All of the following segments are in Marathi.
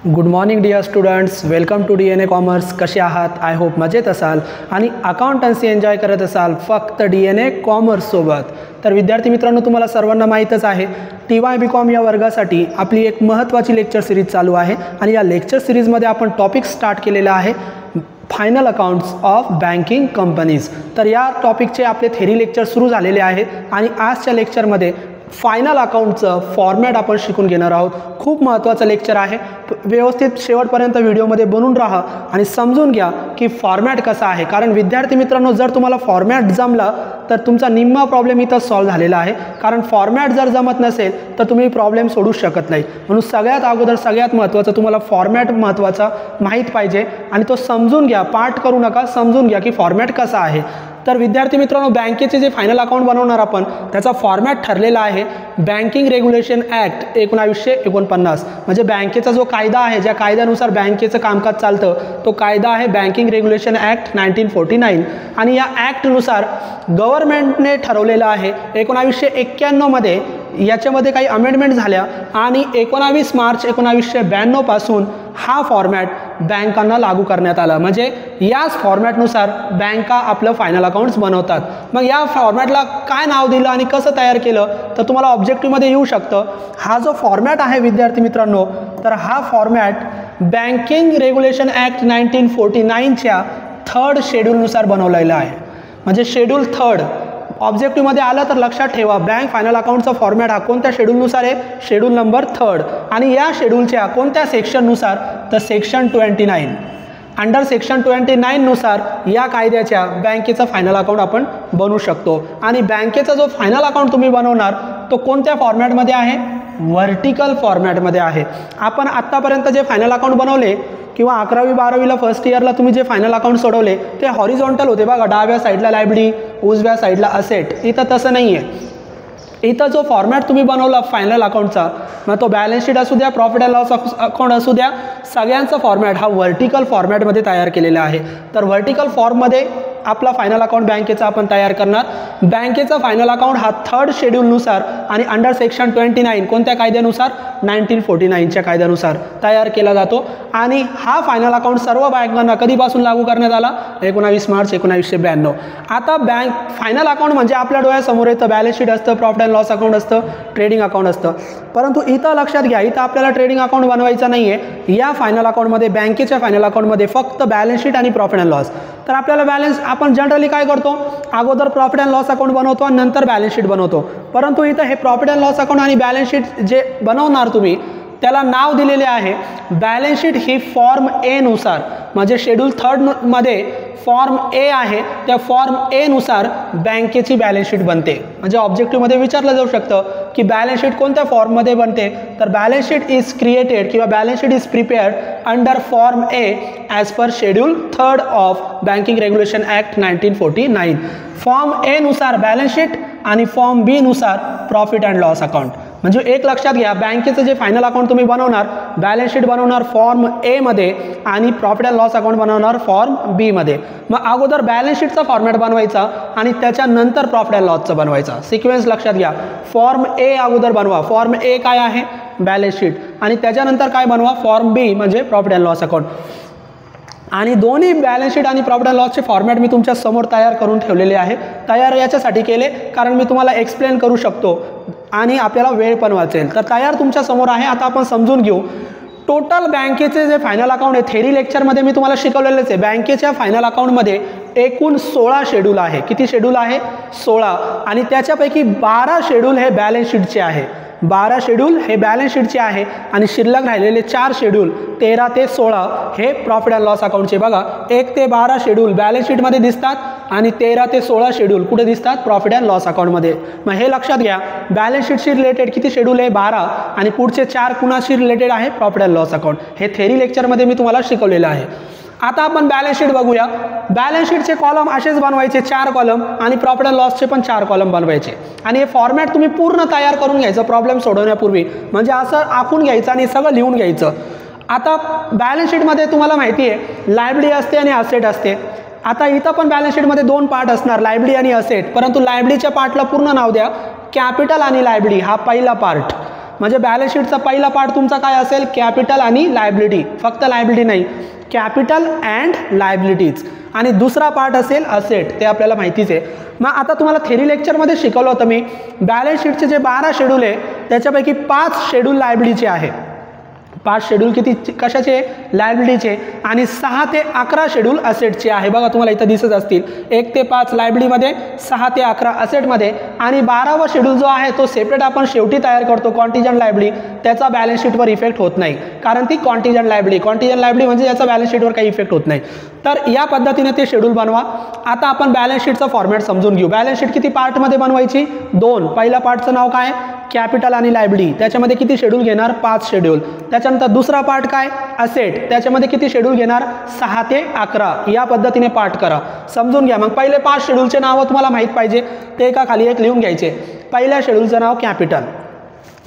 Good morning dear students, welcome to DNA commerce. कसे आहात? आय होप मजेत असाल आणि अकाउंटन्सी एन्जॉय करत असाल फक्त DNA कॉमर्ससोबत. तर विद्यार्थी मित्रांनो, तुम्हाला सर्वांना माहीतच आहे TYBCom या वर्गासाठी आपली एक महत्त्वाची लेक्चर सिरीज चालू आहे आणि या लेक्चर सिरीजमध्ये आपण टॉपिक स्टार्ट केलेला आहे final accounts of banking companies. तर या टॉपिकचे आपले थेरी लेक्चर सुरू झालेले आहेत आणि आजच्या लेक्चरमध्ये फायनल अकाउंटचं फॉर्मॅट आपण शिकून घेणार आहोत. खूप महत्त्वाचं लेक्चर आहे. व्यवस्थित शेवटपर्यंत व्हिडिओमध्ये बनून राहा आणि समजून घ्या की फॉर्मॅट कसा आहे. कारण विद्यार्थी मित्रांनो, जर तुम्हाला फॉर्मॅट जमला तर तुमचा निम्मा प्रॉब्लेम इथं सॉल्व्ह झालेला आहे. कारण फॉर्मॅट जर जमत नसेल तर तुम्ही प्रॉब्लेम सोडू शकत नाही. म्हणून सगळ्यात अगोदर सगळ्यात महत्त्वाचं तुम्हाला फॉर्मॅट महत्त्वाचा माहीत पाहिजे आणि तो समजून घ्या. पाठ करू नका, समजून घ्या की फॉर्मॅट कसा आहे. तर विद्यार्थी मित्रांनो, बँकेचे जे फायनल अकाउंट बनवणार आपण त्याचा फॉर्मॅट ठरलेला आहे बँकिंग रेग्युलेशन ॲक्ट 1949. म्हणजे बँकेचा जो कायदा आहे, ज्या कायद्यानुसार बँकेचं कामकाज चालतं तो कायदा आहे बँकिंग रेग्युलेशन ॲक्ट 1949. आणि या ॲक्टनुसार गव्हर्नमेंटने ठरवलेलं आहे 1991 मध्ये याच्यामध्ये काही अमेंडमेंट झाल्या आणि 19 मार्च 1992 पासून हा फॉर्मॅट बँकांना लागू करण्यात आला. म्हणजे याच फॉर्मॅटनुसार बँका आपलं फायनल अकाउंट्स बनवतात. मग या फॉर्मॅटला काय नाव दिलं आणि कसं तयार केलं तर तुम्हाला ऑब्जेक्टिव्हमध्ये येऊ शकतं. हा जो फॉर्मॅट आहे विद्यार्थी मित्रांनो, तर हा फॉर्मॅट बँकिंग रेग्युलेशन ॲक्ट 1949च्या 3rd शेड्यूलनुसार बनवलेला आहे. म्हणजे शेड्यूल 3rd ऑब्जेक्टिव्हमध्ये आलं तर लक्षात ठेवा, बँक फायनल अकाउंटचा फॉर्मॅट हा कोणत्या शेड्यूलनुसार आहे? Schedule number 3rd. आणि या शेड्यूलच्या कोणत्या सेक्शननुसार? तर सेक्शन 29. अंडर सेक्शन 29 नुसार या कायद्याच्या बँकेचा फायनल अकाउंट आपण बनवू शकतो. आणि बँकेचा जो फायनल अकाउंट तुम्ही बनवणार तो कोणत्या फॉर्मॅटमध्ये आहे? व्हर्टिकल फॉर्मॅटमध्ये आहे. आपण आत्तापर्यंत जे फायनल अकाउंट बनवले किंवा 11वी 12वीला फर्स्ट इयरला तुम्ही जे फायनल अकाउंट सोडवले ते हॉरिझॉन्टल होते बघा. डाव्या साईडला लायबिलिटी, उजव्या साईडला असेट. इथं तसं नाही आहे. इथं जो फॉर्मॅट तुम्ही बनवला फायनल अकाउंटचा, मग तो बॅलन्स शीट असू द्या, प्रॉफिट अँड लॉस अकाउंट असू द्या, सगळ्यांचा फॉर्मॅट हा व्हर्टिकल फॉर्मॅटमध्ये तयार केलेला आहे. तर व्हर्टिकल फॉर्ममध्ये आपला फायनल अकाउंट बँकेचा आपण तयार करणार. बँकेचा फायनल अकाउंट हा 3rd शेड्यूलनुसार आणि अंडर सेक्शन 29 कोणत्या कायद्यानुसार? 1949च्या कायद्यानुसार तयार केला जातो. आणि हा फायनल अकाउंट सर्व बँकांना कधीपासून लागू करण्यात आला? 19 मार्च 1992. आता बँक फायनल अकाउंट म्हणजे आपल्या डोळ्यासमोर येतं बॅलन्स शीट असतं, प्रॉफिट अँड लॉस अकाउंट असतं, ट्रेडिंग अकाउंट असतं. परंतु इथं लक्षात घ्या, इथं आपल्याला ट्रेडिंग अकाउंट बनवायचं नाही आहे. या फायनल अकाउंटमध्ये, बँकेच्या फायनल अकाउंटमध्ये फक्त बॅलन्स शीट आणि प्रॉफिट अँड लॉस. तर आपल्याला बॅलन्स, आपण जनरली काय करतो, अगोदर प्रॉफिट अँड लॉस अकाउंट बनवतो आणि नंतर बॅलन्स शीट बनवतो. परंतु इथं हे प्रॉफिट अँड लॉस अकाउंट आणि बॅलन्स शीट जे बनवणार तुम्ही त्याला नाव दिलेले आहे balance sheet he form A नुसार. म्हणजे शेड्यूल 3rd मध्ये फॉर्म ए आहे, त्या फॉर्म ए नुसार बँकेची बॅलन्स शीट बनते. म्हणजे ऑब्जेक्टिव्हमध्ये विचारलं जाऊ शकतं की बॅलन्स शीट कोणत्या फॉर्ममध्ये बनते? तर बॅलन्स शीट इज क्रिएटेड किंवा balance sheet is prepared under form A as per schedule 3rd of banking regulation act 1949. Form A नुसार बॅलन्स शीट आणि फॉर्म बी नुसार प्रॉफिट अँड लॉस अकाउंट. म्हणजे एक लक्षात घ्या, बँकेचं जे फायनल अकाउंट तुम्ही बनवणार, बॅलन्स शीट बनवणार फॉर्म ए मध्ये आणि प्रॉफिट अँड लॉस अकाउंट बनवणार फॉर्म बी मध्ये. मग अगोदर बॅलन्स शीटचा फॉर्मॅट बनवायचा आणि त्याच्यानंतर प्रॉफिट अँड लॉसचा बनवायचा. सिक्वेन्स लक्षात घ्या. फॉर्म ए अगोदर बनवा. फॉर्म ए काय आहे? Balance sheet. आणि त्याच्यानंतर काय बनवा? फॉर्म बी म्हणजे प्रॉफिट अँड लॉस अकाउंट. आणि दोन्ही बॅलन्स शीट आणि प्रॉफिट अँड लॉसचे फॉर्मॅट मी तुमच्या समोर तयार करून ठेवलेले आहे. तयार याच्यासाठी केले कारण मी तुम्हाला एक्सप्लेन करू शकतो आणि आपल्याला वेळ पण वाचेल. तर तयार तुमच्या समोर आहे. आता आपण समजून घेऊ टोटल बँकेचे जे फायनल अकाउंट आहे. थेरी लेक्चरमध्ये मी तुम्हाला शिकवलेलेच आहे. बँकेच्या फायनल अकाउंटमध्ये एकूण 16 शेड्यूल आहे. किती शेड्यूल आहे? 16. आणि त्याच्यापैकी 12 शेड्यूल हे बॅलन्स शीटचे आहे. 12 शेड्यूल हे बॅलन्स शीटचे आहे आणि शिल्लक राहिलेले 4 शेड्यूल 13 ते 16 हे प्रॉफिट अँड लॉस अकाउंटचे. बघा, 1 ते 12 शेड्यूल बॅलन्स शीटमध्ये दिसतात आणि 13 ते 16 शेड्यूल कुठे दिसतात? प्रॉफिट अँड लॉस अकाउंटमध्ये. मग हे लक्षात घ्या, बॅलन्स शीटशी रिलेटेड किती शेड्यूल आहे? 12. आणि पुढचे 4 कुणाशी रिलेटेड आहे? Profit and loss account. हे थेरी लेक्चरमध्ये मी तुम्हाला शिकवलेलं आहे. आता आपण बॅलन्स शीट बघूया. बॅलन्स शीटचे कॉलम असेच बनवायचे 4 कॉलम आणि प्रॉफिट अँड लॉसचे पण 4 कॉलम बनवायचे. आणि हे फॉर्मॅट तुम्ही पूर्ण तयार करून घ्यायचं प्रॉब्लेम सोडवण्यापूर्वी. म्हणजे असं आखून घ्यायचं आणि सगळं लिहून घ्यायचं. आता बॅलन्स शीटमध्ये तुम्हाला माहिती आहे लायबिलिटी असते आणि असेट असते. आता इथं पण बॅलन्स शीटमध्ये 2 पार्ट असणार, लायबिलिटी आणि असेट. परंतु लायबिलिटीच्या पार्टला पूर्ण नाव द्या कॅपिटल आणि लायबिलिटी हा पहिला पार्ट. म्हणजे बॅलन्स शीटचा पहिला पार्ट तुमचा काय असेल, कॅपिटल आणि लायबिलिटी, फक्त लायबिलिटी नाही, कॅपिटल अँड लायबिलिटीज, आणि दुसरा पार्ट असेल असेट, ते आपल्याला माहितीच आहे. मग आता तुम्हाला थेरी लेक्चरमध्ये शिकवलं होतं मी, बॅलन्स शीटचे जे 12 शेड्यूल आहे त्याच्यापैकी 5 शेड्यूल लायबिलिटीचे आहे, 5 शेड्यूल किती कशाचे, लायबिलिटीचे, आणि 6 ते 11 शेड्यूल असेटचे आहे. बघा तुम्हाला इथं दिसत असतील, 1 ते 5 लायबिलिटीमध्ये, 6 ते 11 असेटमध्ये, आणि 12वा शेड्यूल जो आहे तो सेपरेट आपण शेवटी तयार करतो, कॉन्टिजंट लायबिलिटी, त्याचा बॅलन्स शीटवर इफेक्ट होत नाही, कारण ती कॉन्टिजंट लायबिलिटी म्हणजे याचा बॅलन्स शीटवर काही इफेक्ट होत नाही. तर या पद्धतीने ते शेड्यूल बनवा. आता आपण बॅलन्स शीटचा फॉर्मॅट समजून घेऊ. बॅलन्स शीट किती पार्टमध्ये बनवायची, 2. पहिल्या पार्टचं नाव काय, कॅपिटल आणि लायबिलिटी, त्याच्यामध्ये किती शेड्यूल घेणार, 5 शेड्यूल. त्याच्यानंतर दुसरा पार्ट काय, असेट, त्याच्यामध्ये किती शेड्यूल घेणार, 6 ते 11. या पद्धतीने पार्ट करा, समजून घ्या. मग पहिले 5 शेड्यूलचे नावं तुम्हाला माहीत पाहिजे, ते एका खाली एक लिहून घ्यायचे. पहिल्या शेड्यूलचं नाव कॅपिटल,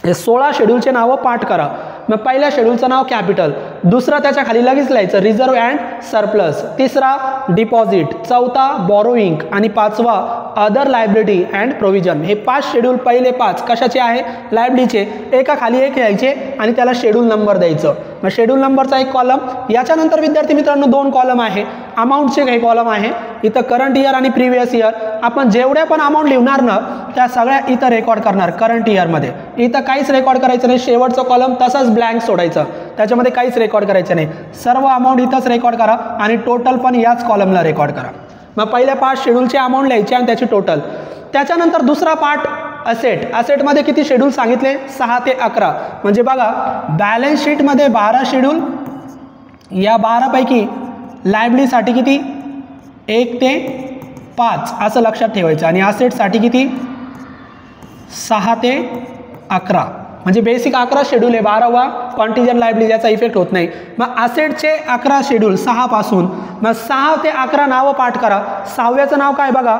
हे 16 शेड्यूलचे नावं पाठ करा. मग पहिल्या शेड्यूलचं नाव कॅपिटल, दुसरा त्याच्या खाली लगेच लिहायचं रिझर्व्ह अँड सरप्लस, तिसरा डिपॉझिट, चौथा बॉरोइंग, आणि 5वा अदर लायबिलिटी अँड प्रोव्हिजन. हे 5 शेड्यूल, पहिले 5 कशाचे आहे, लायबिलिटीचे, एका खाली एक लिहायचे आणि त्याला शेड्यूल नंबर द्यायचं. मग शेड्यूल नंबरचा एक कॉलम, याच्यानंतर विद्यार्थी मित्रांनो 2 कॉलम आहे, अमाऊंटचे काही कॉलम आहे, इथं करंट इयर आणि प्रिव्हियस इयर. आपण जेवढ्या पण अमाऊंट लिहिणार ना त्या सगळ्या इथं रेकॉर्ड करणार करंट इयरमध्ये, इथं काहीच रेकॉर्ड करायचं नाही. शेवटचं कॉलम तसंच ब्लँक सोडायचं, त्याच्यामध्ये काहीच रेकॉर्ड करायचं नाही. सर्व अमाऊंट इथंच रेकॉर्ड करा आणि टोटल पण याच कॉलमला रेकॉर्ड करा. मग पहिल्या 5 शेड्यूलचे अमाऊंट लिहायचे आणि त्याची टोटल. त्याच्यानंतर दुसरा पार्ट असेट, असेटमध्ये किती शेड्यूल सांगितले, 6 ते 11. म्हणजे बघा बॅलन्स शीटमध्ये 12 शेड्यूल, या 12 पैकी लायबिलिटीसाठी किती, 1 ते 5 असं लक्षात ठेवायचं, आणि असेटसाठी किती, 6 ते 11. म्हणजे बेसिक 11 शेड्यूल आहे, 12वा कॉन्टिजंट लायबिलिटी, याचा इफेक्ट होत नाही. मग असेटचे 11 शेड्यूल 6 पासून, मग 6 ते 11 नावं पाठ करा. 6व्याचं नाव काय बघा,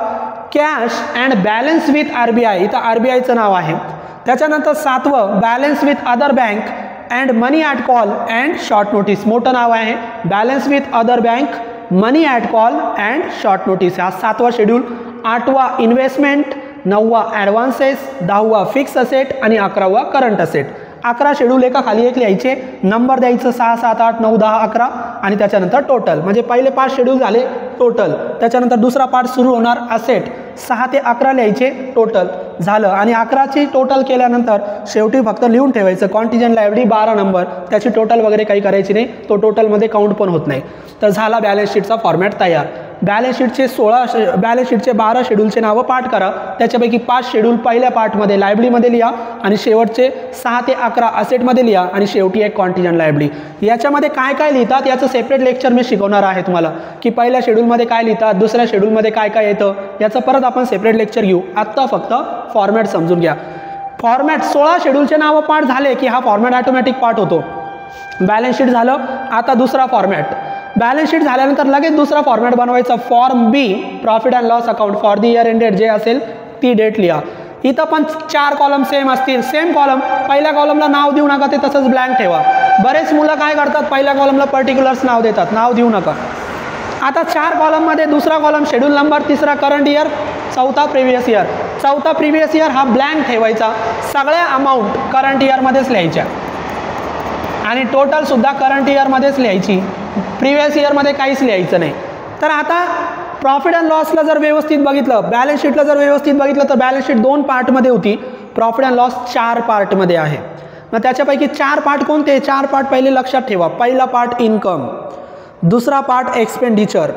cash and balance with RBI, इथं RBIचं नाव आहे. त्याच्यानंतर 7वं balance with other bank and money at call and short notice, मोठं नाव आहे, balance with other bank, money at call and short notice, हा 7वा शेड्यूल. 8वा इन्व्हेस्टमेंट, 9वा ॲडव्हान्सेस, 10वा फिक्स असेट आणि 11वा करंट असेट. 11 शेड्यूल एका खाली एक लिहायचे, नंबर द्यायचं 6, 7, 8, 9, 10, 11, आणि त्याच्यानंतर टोटल. म्हणजे पहिले 5 शेड्यूल झाले टोटल, त्याच्यानंतर दुसरा पार्ट सुरू होणार असेट, 6 ते 11 लिहायचे, टोटल झालं. आणि 11ची टोटल केल्यानंतर शेवटी फक्त लिहून ठेवायचं कॉन्टिजंट लायबिलिटी 12 नंबर, त्याची टोटल वगैरे काही करायची नाही, तो टोटलमध्ये काउंट पण होत नाही. तर झाला बॅलन्स शीटचा फॉर्मॅट तयार. बॅलन्स शीटचे 12 शेड्यूलचे नावं पाठ करा, त्याच्यापैकी 5 शेड्यूल पहिल्या पार्टमध्ये लायबिलिटीमध्ये लिहा, आणि शेवटचे 6 ते 11 असेटमध्ये लिहा, आणि शेवटी एक कॉन्टिजंट लायबिलिटी. याच्यामध्ये काय काय लिहितात याचं सेपरेट लेक्चर मी शिकवणार आहे तुम्हाला, की पहिल्या शेड्यूलमध्ये काय लिहितात, दुसऱ्या शेड्यूलमध्ये काय काय येतं, याचं परत आपण सेपरेट लेक्चर घेऊ. आत्ता फक्त फॉर्मॅट समजून घ्या. फॉर्मॅट 16 शेड्यूलचे नावं पाठ झाले की हा फॉर्मॅट ऑटोमॅटिक पाठ होतो. बॅलन्स शीट झालं, आता दुसरा फॉर्मॅट. बॅलन्स शीट झाल्यानंतर लगेच दुसरा फॉर्मॅट बनवायचा, form B, profit and loss account for the year ended, जे असेल ती डेट लिहा. इथं पण 4 कॉलम सेम असतील, सेम कॉलम, पहिल्या कॉलमला नाव देऊ नका, ते तसंच ब्लँक ठेवा. बरेच मुलं काय करतात, पहिल्या कॉलमला पर्टिक्युलर्स नाव देतात, नाव देऊ नका. आता 4 कॉलममध्ये दुसरा कॉलम शेड्यूल नंबर, तिसरा करंट इयर, चौथा प्रिव्हियस इयर. चौथा प्रिव्हियस इयर हा ब्लँक ठेवायचा, सगळ्या अमाऊंट करंट इयरमध्येच लिहायच्या, आणि टोटल सुद्धा करंट इयरमध्येच लिहायची, प्रिव्हियस इयरमध्ये काहीच लिहायचं नाही. तर आता प्रॉफिट अँड लॉसला जर व्यवस्थित बघितलं, बॅलन्स शीटला जर व्यवस्थित बघितलं, तर बॅलन्स शीट 2 पार्टमध्ये होती, प्रॉफिट अँड लॉस 4 पार्टमध्ये आहे. मग त्याच्यापैकी 4 पार्ट कोणते, 4 पार्ट पहिले लक्षात ठेवा. पहिला पार्ट इन्कम, दुसरा पार्ट एक्सपेंडिचर,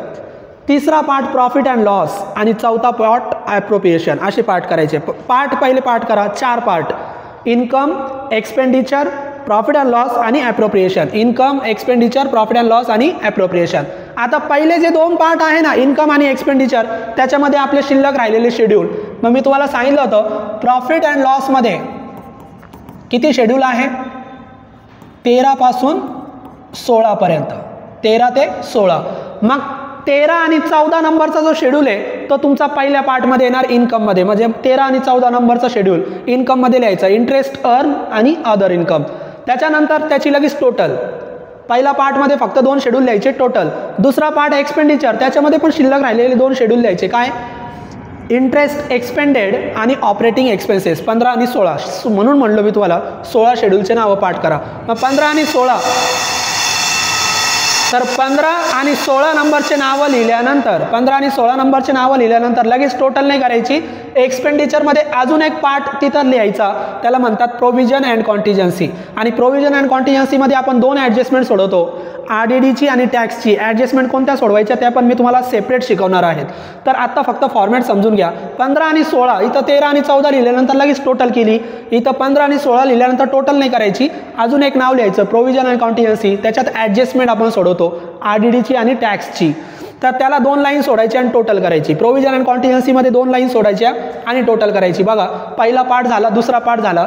तिसरा पार्ट प्रॉफिट अँड लॉस, आणि चौथा पार्ट ॲप्रोप्रिएशन. असे पार्ट करायचे. पार्ट पहिले पार्ट करा, 4 part, income, expenditure, profit and loss आणि appropriation. Income, expenditure, profit and loss आणि ॲप्रोप्रिएशन. आता पहिले जे 2 पार्ट आहे ना, इन्कम आणि एक्सपेंडिचर, त्याच्यामध्ये आपले शिल्लक राहिलेले शेड्यूल. मग मी तुम्हाला सांगितलं होतं प्रॉफिट अँड लॉसमध्ये किती शेड्यूल आहे, 13 पासून 16 पर्यंत, 13 ते 16. मग 13 आणि 14 नंबरचा जो शेड्यूल आहे तो तुमचा पहिल्या पार्टमध्ये येणार इन्कममध्ये. म्हणजे 13 आणि 14 नंबरचा शेड्यूल इन्कममध्ये लिहायचा, इंटरेस्ट अर्न आणि अदर इन्कम. त्याच्यानंतर त्याची लगेच टोटल. पहिला पार्टमध्ये फक्त 2 शेड्यूल लिहायचे टोटल. दुसरा पार्ट एक्सपेंडिचर, त्याच्यामध्ये पण शिल्लक राहिलेले 2 शेड्यूल लिहायचे. काय, इंटरेस्ट एक्सपेंडेड आणि ऑपरेटिंग एक्सपेन्सेस 15 आणि 16, म्हणून म्हणलो मी तुम्हाला 16 शेड्यूलचे नावं पाठ करा. मग 15 आणि 16, तर 15 आणि 16 नंबरचे नावं लिहिल्यानंतर 15 आणि 16 नंबरचे नावं लिहिल्यानंतर लगेच टोटल नाही करायची. एक्सपेंडिचरमध्ये अजून एक पार्ट तिथं लिहायचा, त्याला म्हणतात प्रोव्हिजन अँड कॉन्टिजन्सी. आणि प्रोव्हिजन अँड कॉन्टिजन्सीमध्ये आपण 2 ॲडजस्टमेंट सोडवतो, RDDची आणि टॅक्सची. ॲडजस्टमेंट कोणत्या सोडवायच्या त्या पण मी तुम्हाला सेपरेट शिकवणार आहेत. तर आत्ता फक्त फॉर्मॅट समजून घ्या. 15 आणि 16, इथं 13 आणि 14 लिहिल्यानंतर लगेच टोटल केली. इथं 15 आणि 16 लिहिल्यानंतर टोटल नाही करायची, अजून एक नाव लिहायचं प्रोव्हिजन अँड कॉन्टिजन्सी. त्याच्यात ॲडजस्टमेंट आपण सोडवतो RDDची आणि टॅक्सची. तर त्याला 2 लाईन सोडायची आणि टोटल करायची. प्रोव्हिजन अँड कॉन्टिजन्सीमध्ये 2 लाईन सोडायच्या आणि टोटल करायची. बघा, पहिला पार्ट झाला, दुसरा पार्ट झाला.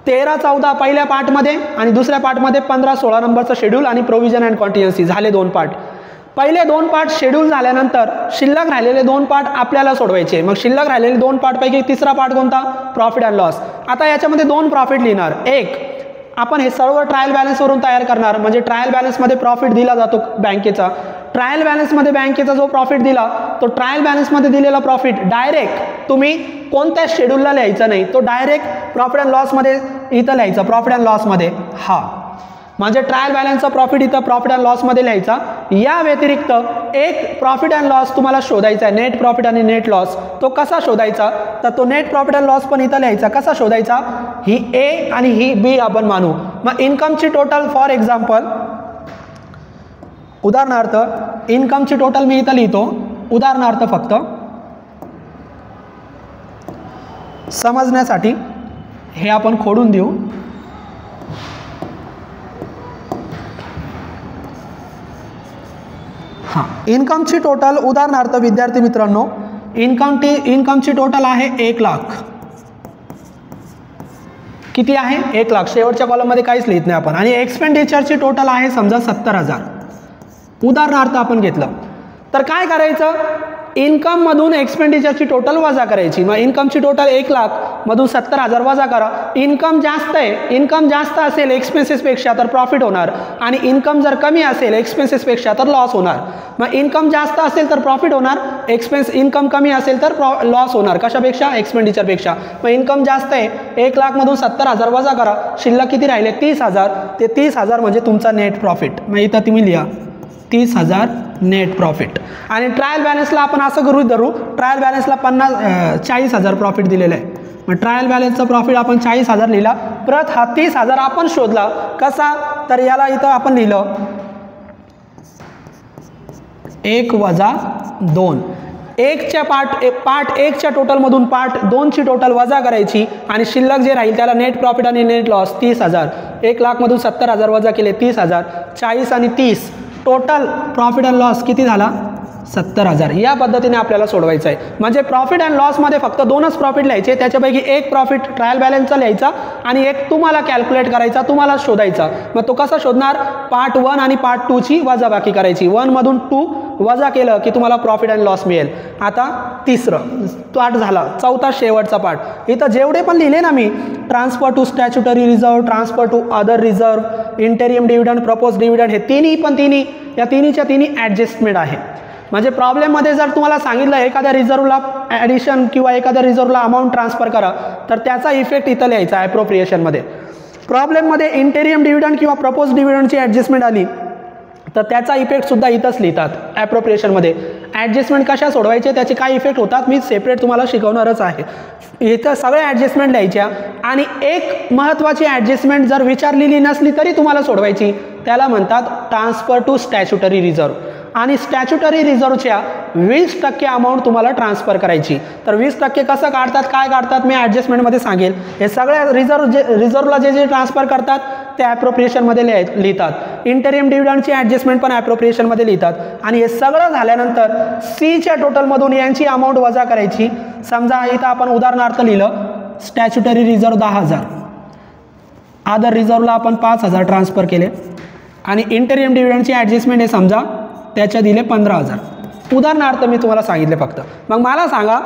13-14 पहिल्या पार्टमध्ये आणि दुसऱ्या पार्टमध्ये 15-16 नंबरचं शेड्यूल आणि प्रोव्हिजन अँड कॉन्टिजन्सी झाले 2 पार्ट. पहिले 2 पार्ट शेड्यूल झाल्यानंतर शिल्लक राहिलेले 2 पार्ट आपल्याला सोडवायचे. मग शिल्लक राहिलेले 2 पार्टपैकी तिसरा पार्ट कोणता? Profit and loss. आता याच्यामध्ये 2 प्रॉफिट लिहिणार. एक, आपण हे सर्व ट्रायल बॅलन्सवरून तयार करणार, म्हणजे ट्रायल बॅलन्समध्ये प्रॉफिट दिला जातो बँकेचा. ट्रायल बॅलन्समध्ये बँकेचा जो प्रॉफिट दिला, तो ट्रायल बॅलन्समध्ये दिलेला प्रॉफिट डायरेक्ट तुम्ही कोणत्या शेड्यूलला लिहायचा नाही, तो डायरेक्ट प्रॉफिट अँड लॉसमध्ये इथं लिहायचा. प्रॉफिट अँड लॉसमध्ये हा म्हणजे ट्रायल बॅलन्सचा प्रॉफिट इथं प्रॉफिट अँड लॉसमध्ये लिहायचा. या व्यतिरिक्त एक प्रॉफिट अँड लॉस तुम्हाला शोधायचा आहे, नेट प्रॉफिट आणि नेट लॉस. तो कसा शोधायचा? तर तो नेट प्रॉफिट अँड लॉस पण इथं लिहायचा. कसा शोधायचा? ही ए आणि ही बी आपण मानू. मग इन्कमची टोटल, फॉर एक्झाम्पल, उदाहरणार्थ इन्कमची टोटल मी इथं लिहितो. उदाहरणार्थ फक्त समजण्यासाठी हे आपण खोडून देऊ. हां, इन्कमची टोटल उदाहरणार्थ विद्यार्थी मित्रांनो, इन्कमची टोटल आहे 1 लाख. किती आहे? 1 लाख. शेवटच्या कॉलममध्ये काहीच लिहित नाही आपण. आणि एक्सपेंडिचरची टोटल आहे समजा 70,000 उदाहरणार्थ आपण घेतलं. तर काय करायचं? इन्कममधून एक्सपेंडिचरची टोटल वजा करायची. मग इन्कमची टोटल 1 लाख मधून 70,000 वजा करा. इन्कम जास्त आहे, इन्कम जास्त असेल एक्सपेन्सेसपेक्षा तर प्रॉफिट होणार, आणि इन्कम जर कमी असेल एक्सपेन्सेसपेक्षा तर लॉस होणार. मग इन्कम जास्त असेल तर प्रॉफिट होणार, इन्कम कमी असेल तर लॉस होणार. कशापेक्षा? एक्सपेंडिचरपेक्षा. मग इन्कम जास्त आहे, 1 लाख मधून 70,000 वजा करा, शिल्लक किती राहिले? 30,000. ते 30,000 म्हणजे तुमचा नेट प्रॉफिट. मग इथं तुम्ही लिहा 30,000 नेट प्रॉफिट. आणि ट्रायल बॅलन्सला आपण असं गृहीत धरू, ट्रायल बॅलन्सला 40,000 प्रॉफिट दिलेलं आहे. मग ट्रायल बॅलन्सचा प्रॉफिट आपण 40,000 लिहिला. परत हा 30,000 आपण शोधला. कसा? तर याला इथं आपण लिहिलं 1 वजा 2. पार्ट 1च्या टोटलमधून पार्ट 2ची टोटल वजा करायची आणि शिल्लक जे राहील त्याला नेट प्रॉफिट आणि नेट लॉस 30,000. 1 लाखमधून 70,000 वजा केले 30,000. 40 आणि 30 टोटल प्रॉफिट अँड लॉस किती झाला? 70,000. या पद्धतीने आपल्याला सोडवायचं आहे. म्हणजे प्रॉफिट अँड लॉसमध्ये फक्त 2च प्रॉफिट लिहायचे, त्याच्यापैकी एक प्रॉफिट ट्रायल बॅलन्सचा लिहायचा आणि एक तुम्हाला कॅल्क्युलेट करायचा, तुम्हाला शोधायचा. मग तो कसा शोधणार? पार्ट 1 आणि पार्ट 2ची वजाबाकी करायची. 1 मधून 2 वजा केलं की तुम्हाला प्रॉफिट अँड लॉस मिळेल. आता तिसरं पार्ट झाला, चौथा शेवटचा पार्ट. इथं जेवढे पण लिहिले ना मी, transfer to statutory reserve, transfer to other reserve, interim dividend, propose dividend, हे तिन्ही तिन्हीच्या ॲडजस्टमेंट आहे. म्हणजे प्रॉब्लेममध्ये जर तुम्हाला सांगितलं एखाद्या रिझर्व्हला ॲडिशन किंवा एखाद्या रिझर्व्हला अमाऊंट ट्रान्सफर करा, तर त्याचा इफेक्ट इथं लिहायचा ॲप्रोप्रिएशनमध्ये. प्रॉब्लेममध्ये इंटेरियम डिव्हिडंड किंवा प्रपोज डिव्हिडंडची ॲडजस्टमेंट आली तर त्याचा इफेक्टसुद्धा इथंच लिहितात ॲप्रोप्रिएशनमध्ये. ॲडजस्टमेंट कशा सोडवायचे, त्याचे काय इफेक्ट होतात मी सेपरेट तुम्हाला शिकवणारच आहे. इथं सगळ्या ॲडजस्टमेंट लिहायच्या आणि एक महत्त्वाची ॲडजस्टमेंट जर विचारलेली नसली तरी तुम्हाला सोडवायची, त्याला म्हणतात ट्रान्सफर टू स्टॅच्युटरी रिझर्व्ह. आणि स्टॅच्युटरी रिझर्व्हच्या 20% अमाऊंट तुम्हाला ट्रान्सफर करायची. तर 20% कसं काढतात, काय काढतात मी ॲडजस्टमेंटमध्ये सांगेल. हे सगळ्या रिझर्व्हला जे ट्रान्सफर करतात ते ॲप्रोप्रिएशनमध्ये लिहितात. इंटेरियम डिव्हिडंडची ॲडजस्टमेंट पण ॲप्रोप्रिएशनमध्ये लिहितात. आणि हे सगळं झाल्यानंतर सीच्या टोटलमधून यांची अमाऊंट वजा करायची. समजा इथं आपण उदाहरणार्थ लिहिलं स्टॅच्युटरी रिझर्व्ह 10,000, अदर रिझर्व्हला आपण 5,000 ट्रान्सफर केले आणि इंटेरियम डिव्हिडंडची ॲडजस्टमेंट हे समजा त्याच्या दिले 15,000. उदाहरणार्थ मी तुम्हाला सांगितले फक्त. मग मला सांगा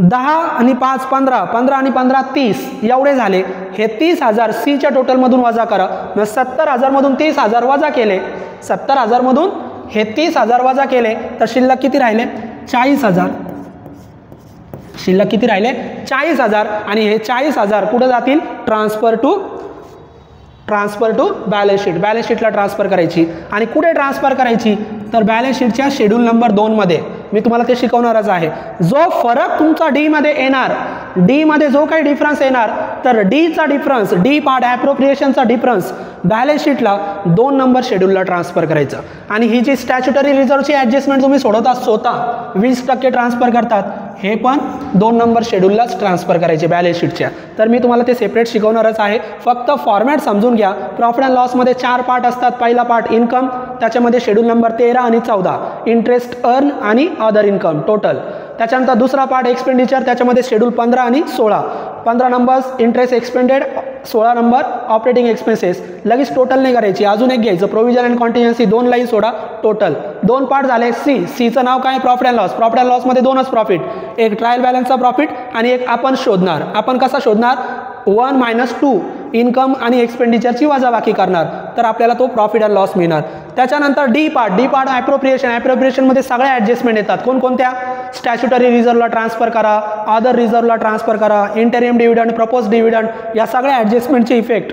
10 आणि 5 15, 15 आणि 15 30 एवढे झाले. हे 30,000 सीच्या टोटलमधून वजा करा. मग 70,000 मधून 30,000 वजा केले, 70,000 मधून हे 30,000 वजा केले तर शिल्लक किती राहिले? 40,000. शिल्लक किती राहिले 40,000 आणि हे 40,000 कुठं जातील ट्रान्सफर टू बॅलन्स शीटला ट्रान्सफर करायची आणि कुठे ट्रान्सफर करायची तर बॅलन्स शीटच्या शेड्यूल नंबर 2 मध्ये मी तुम्हाला ते शिकवणारच आहे। जो फरक तुमचा डी मध्ये येणार, डी मध्ये जो काही डिफरन्स येणार तर डीचा डिफरन्स, डी पार्ट ॲप्रोप्रिएशनचा डिफरन्स बॅलन्स शीटला 2 नंबर शेड्यूलला ट्रान्सफर करायचं आणि ही जी स्टॅच्युटरी रिझर्वची ॲडजस्टमेंट तुम्ही सोडवता स्वतः 20% ट्रान्सफर करतात, हे पण 2 नंबर शेड्यूललाच ट्रान्सफर करायचे बॅलन्स शीटच्या। तर मी तुम्हाला ते सेपरेट शिकवणारच आहे, फक्त फॉर्मॅट समजून घ्या। प्रॉफिट अँड लॉसमध्ये 4 पार्ट असतात। पहिला पार्ट इन्कम, त्याच्यामध्ये शेड्यूल नंबर 13 आणि 14 इंटरेस्ट अर्न आणि अदर इन्कम टोटल। त्याच्यानंतर दुसरा पार्ट एक्सपेंडिचर, त्याच्यामध्ये शेड्यूल 15 आणि 16, 15 numbers interest expended, 16 number operating expenses. लगेच टोटल नाही करायची, अजून एक घ्यायचं प्रोव्हिजन अँड कॉन्टिन्जन्सी, 2 लाईन सोडा टोटल। 2 पार्ट झाले। सीचं नाव काय profit and loss. Profit and लॉसमध्ये 2च प्रॉफिट, एक ट्रायल बॅलन्सचा प्रॉफिट आणि एक आपण शोधणार। आपण कसा शोधणार 1 - 2 इन्कम आणि एक्सपेंडिचरची वजाबाकी करणार, तर आपल्याला तो प्रॉफिट अँड लॉस मिळणार। त्याच्यानंतर डी पार्ट ॲप्रोप्रिएशनमध्ये सगळ्या ॲडजस्टमेंट येतात। कोणकोणत्या स्टॅच्युटरी रिझर्वला ट्रान्सफर करा, अदर रिझर्वला ट्रान्सफर करा, इंटरिम डिव्हिडंड, प्रपोज डिव्हिडंड, या सगळ्या ॲडजस्टमेंटचे इफेक्ट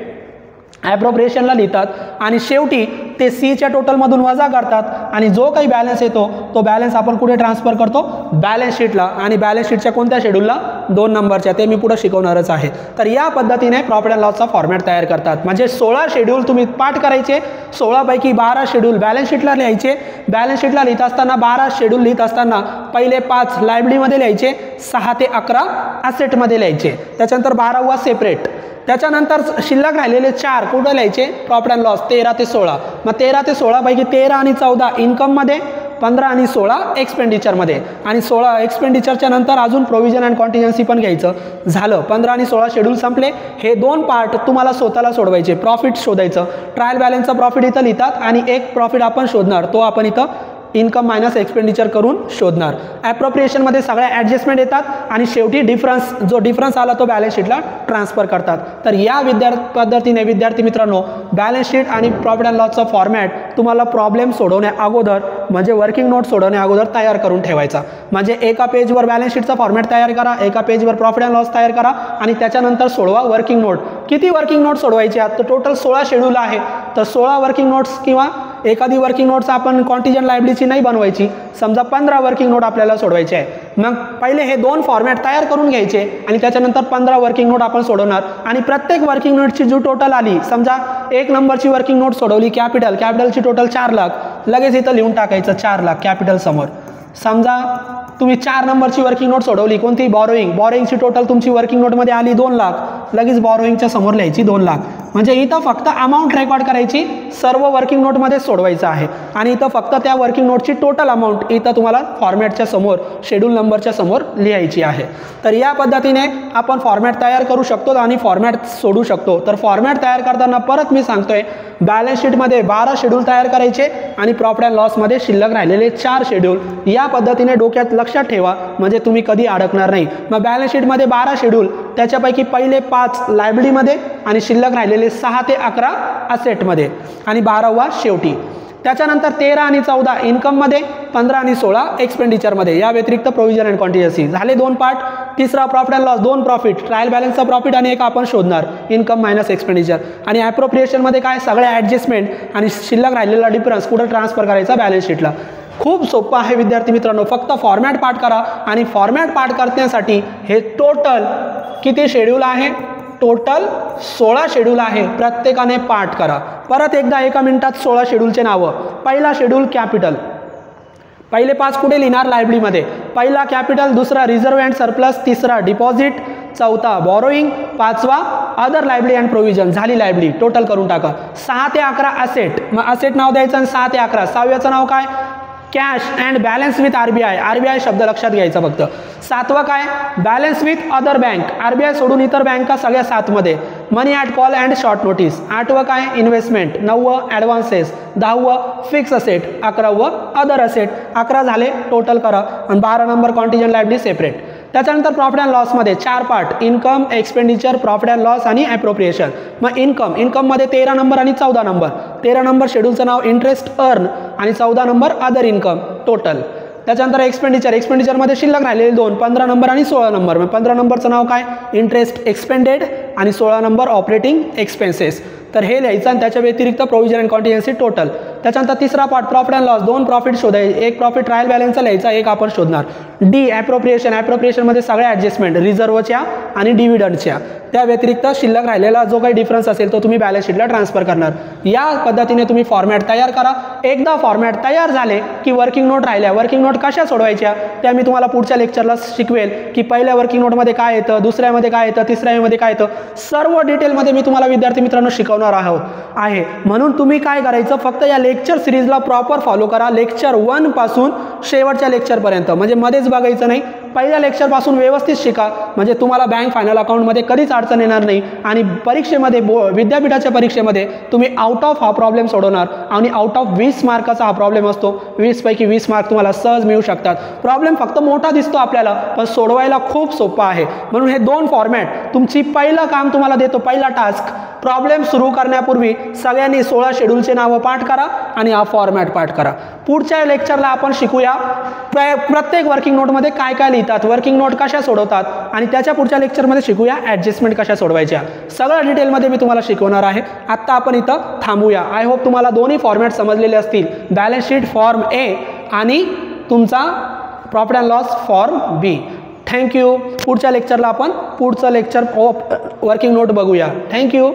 ॲप्रोप्रिएशनला लिहितात आणि शेवटी ते सीच्या टोटलमधून वजा करतात आणि जो काही बॅलन्स येतो तो बॅलन्स आपण कुठे ट्रान्सफर करतो बॅलन्स शीटला आणि बॅलन्स शीटच्या कोणत्या शेड्यूलला 2 नंबरच्या, ते मी पुढे शिकवणारच आहे। तर या पद्धतीने प्रॉफिट अँड लॉसचा फॉर्मॅट तयार करतात। म्हणजे 16 शेड्यूल तुम्ही पाठ करायचे, 16 पैकी 12 शेड्यूल बॅलन्स शीटला लिहायचे। बॅलन्स शीटला लिहित असताना 12 शेड्यूल लिहित असताना पहिले 5 लायबिलिटीमध्ये लिहायचे, 6 ते 11 ॲसेटमध्ये लिहायचे, त्याच्यानंतर 12वा सेपरेट। त्याच्यानंतर शिल्लक राहिलेले 4 कुठे लिहायचे प्रॉफिट अँड लॉस 13 ते 16। मग 13 ते 16 पैकी 13 आणि 14 इन्कममध्ये, 15 आणि 16 एक्सपेंडिचरमध्ये आणि 16 एक्सपेंडिचरच्या नंतर अजून प्रोव्हिजन अँड कॉन्टिन्जन्सी पण घ्यायचं। झालं 15 आणि 16 शेड्यूल संपले। हे 2 पार्ट तुम्हाला स्वतःला सोडवायचे। प्रॉफिट शोधायचं, ट्रायल बॅलन्सचा प्रॉफिट इथं लिहितात आणि एक प्रॉफिट आपण शोधणार, तो आपण इथं इन्कम मायनस एक्सपेंडिचर करून शोधणार। ॲप्रोप्रिएशनमध्ये सगळ्या ॲडजस्टमेंट येतात आणि शेवटी जो डिफरन्स आला तो बॅलन्स शीटला ट्रान्सफर करतात। तर या पद्धतीने विद्यार्थी मित्रांनो बॅलन्स शीट आणि प्रॉफिट अँड लॉसचा फॉर्मॅट तुम्हाला प्रॉब्लेम सोडवण्या अगोदर म्हणजे वर्किंग नोट सोडवण्या अगोदर तयार करून ठेवायचा। म्हणजे एका पेजवर बॅलन्स शीटचा फॉर्मॅट तयार करा, एका पेजवर प्रॉफिट अँड लॉस तयार करा आणि त्याच्यानंतर सोडवा वर्किंग नोट। किती वर्किंग नोट सोडवायचे आहेत तर टोटल 16 शेड्यूल आहे, तर 16 वर्किंग नोट्स किंवा एखादी वर्किंग नोट्स आपण कॉन्टिजंट लायबिलिटीची नाही बनवायची, समजा 15 वर्किंग नोट आपल्याला सोडवायचे आहे। मग पहिले हे 2 फॉर्मॅट तयार करून घ्यायचे आणि त्याच्यानंतर 15 वर्किंग नोट आपण सोडवणार आणि प्रत्येक वर्किंग नोटची जो टोटल आली, समजा 1 नंबरची वर्किंग नोट सोडवली कॅपिटलची टोटल 4 लाख, लगेच इथं लिहून टाकायचं 4 लाख कॅपिटल समोर। समजा तुम्ही 4 नंबरची वर्किंग नोट सोडवली कोणती बॉरोइंगची टोटल तुमची वर्किंग नोटमध्ये आली 2 लाख, लगेच बॉरोइंगच्या समोर लिहायची 2 लाख। म्हणजे इथं फक्त अमाऊंट रेकॉर्ड करायची, सर्व वर्किंग नोटमध्ये सोडवायचं आहे आणि इथं फक्त त्या वर्किंग नोटची टोटल अमाऊंट इथं तुम्हाला फॉर्मॅटच्या समोर शेड्यूल नंबरच्या समोर लिहायची आहे। तर या पद्धतीने आपण फॉर्मॅट तयार करू शकतो आणि फॉर्मॅट सोडू शकतो। तर फॉर्मॅट तयार करताना परत मी सांगतोय बॅलन्स शीटमध्ये 12 शेड्यूल तयार करायचे आणि प्रॉफिट अँड लॉसमध्ये शिल्लक राहिलेले 4 शेड्यूल। या पद्धतीने डोक्यात लक्षात ठेवा, म्हणजे तुम्ही कधी अडकणार नाही। मग बॅलन्स शीटमध्ये 12 शेड्यूल, त्याच्यापैकी पहिले 5 लायबिलिटीमध्ये आणि शिल्लक राहिलेले 6 ते 11 असेटमध्ये आणि 12वा शेवटी। त्याच्यानंतर 13 आणि 14 इन्कममध्ये, 15 आणि 16 एक्सपेंडिचरमध्ये, या व्यतिरिक्त प्रोव्हिजन अँड कॉन्टिन्जन्सी। झाले 2 पार्ट। तिसरा profit and loss 2 profit, trial बॅलन्सचा प्रॉफिट आणि एक आपण शोधणार इन्कम मायनस एक्सपेंडिचर आणि ॲप्रोप्रिएशनमध्ये काय सगळ्या ॲडजस्टमेंट आणि शिल्लक राहिलेला डिफरन्स कुठं ट्रान्सफर करायचा बॅलन्स शीटला। खूप सोपं आहे विद्यार्थी मित्रांनो, फक्त फॉर्मॅट पाठ करा आणि फॉर्मॅट पाठ करण्यासाठी हे टोटल किती शेड्यूल आहे, टोटल 16 शेड्यूल आहे, प्रत्येकाने पाठ करा। परत एकदा एका मिनिटात 16 शेड्यूलचे नावं। पहिला शेड्यूल कॅपिटल, पहिले 5 कुठे लिहिणार लायबिलिटीमध्ये, पहिला कॅपिटल, दुसरा रिझर्व अँड सरप्लस, तिसरा डिपॉझिट, चौथा बॉरोइंग, 5वा अदर लायबिलिटी अँड प्रोव्हिजन। झाली लायबिलिटी टोटल करून टाका। 6 ते 11 असेट, मग असेट नाव द्यायचं आणि 6 ते 11 6व्याचं नाव काय cash and balance with RBI शब्द लक्षात घ्यायचा फक्त। 7वं काय balance with other bank, RBI सोडून इतर बँका सगळ्या 7 मध्ये। Money at call and short notice. 8वं काय इन्व्हेस्टमेंट, 9वं ॲडव्हान्सेस, 10वं फिक्स असेट, 11वं अदर असेट। 11 झाले टोटल करा आणि 12 नंबर कॉन्टिजंट लायबिलिटी सेपरेट। त्याच्यानंतर प्रॉफिट अँड लॉसमध्ये 4 part, income, expenditure, profit and loss आणि ॲप्रोप्रिएशन। मग इन्कममध्ये 13 नंबर आणि 14 नंबर। 13 नंबर शेड्यूलचं नाव इंटरेस्ट अर्न आणि 14 नंबर अदर इन्कम टोटल। त्याच्यानंतर एक्सपेंडिचरमध्ये शिल्लक राहिलेले दोन, 15 नंबर आणि 16 नंबर. 15 नंबरचं नाव काय, इंटरेस्ट एक्सपेंडेड, आणि 16 नंबर ऑपरेटिंग एक्सपेन्सेस. तर हे लिहायचं आणि त्याच्या व्यतिरिक्त प्रोव्हिजन अँड कॉन्टिजेन्सी टोटल. त्याच्यानंतर तिसरा part profit and loss, 2 profit शोधायचे, एक प्रॉफिट ट्रायल बॅलन्सचा लिहायचा, एक आपण शोधणार. डी ॲप्रोप्रिएशनमध्ये सगळ्या ॲडजस्टमेंट रिझर्वच्या आणि डिव्हिडंडच्या. त्या व्यतिरिक्त शिल्लक राहिलेला जो काही डिफरन्स असेल तो तुम्ही बॅलन्स शीटला ट्रान्सफर करणार. या पद्धतीने तुम्ही फॉर्मॅट तयार करा. एकदा फॉर्मॅट तयार झाले की वर्किंग नोट राहिल्या, वर्किंग नोट कशा सोडवायच्या त्या मी तुम्हाला पुढच्या लेक्चरला शिकवेल की पहिल्या वर्किंग नोटमध्ये काय येतं, दुसऱ्यामध्ये काय येतं, तिसऱ्यामध्ये काय येतं, सर्व डिटेलमध्ये मी तुम्हाला विद्यार्थी मित्रांनो शिकवणार आहे. म्हणून तुम्ही काय करायचं, फक्त या लेक्चर सिरीजला प्रॉपर फॉलो करा. लेक्चर 1 पासून शेवटच्या लेक्चरपर्यंत, म्हणजे मध्येच बघायचं नाही. पहिल्या लेक्चरपासून व्यवस्थित शिका, म्हणजे तुम्हाला बँक फायनल अकाउंटमध्ये कधीच अडचण येणार नाही. आणि परीक्षेमध्ये विद्यापीठाच्या परीक्षेमध्ये तुम्ही आउट ऑफ हा प्रॉब्लेम सोडवणार. आणि आउट ऑफ 20 मार्काचा हा प्रॉब्लेम असतो. 20 पैकी 20 मार्क तुम्हाला सहज मिळू शकतात. प्रॉब्लेम फक्त मोठा दिसतो आपल्याला, पण सोडवायला खूप सोपा आहे. म्हणून हे 2 फॉर्मॅट तुमची पहिलं काम तुम्हाला देतो. पहिला टास्क, प्रॉब्लेम सुरू करण्यापूर्वी सगळ्यांनी 16 शेड्यूलचे नावं पाठ करा आणि हा फॉर्मॅट पाठ करा. पुढच्या लेक्चरला आपण शिकूया प्रत्येक वर्किंग नोटमध्ये काय काय लिहितात, वर्किंग नोट कशा सोडवतात, आणि त्याच्या पुढच्या लेक्चरमध्ये शिकूया ॲडजस्टमेंट कशा सोडवायच्या. सगळं डिटेलमध्ये मी तुम्हाला शिकवणार आहे. आत्ता आपण इथं थांबूया. आय होप तुम्हाला दोन्ही फॉर्मॅट समजलेले असतील. बॅलन्स शीट फॉर्म ए आणि तुमचा profit and loss form B. Thank you. पुढच्या लेक्चरला आपण पुढचं लेक्चर वर्किंग नोट बघूया. थँक्यू.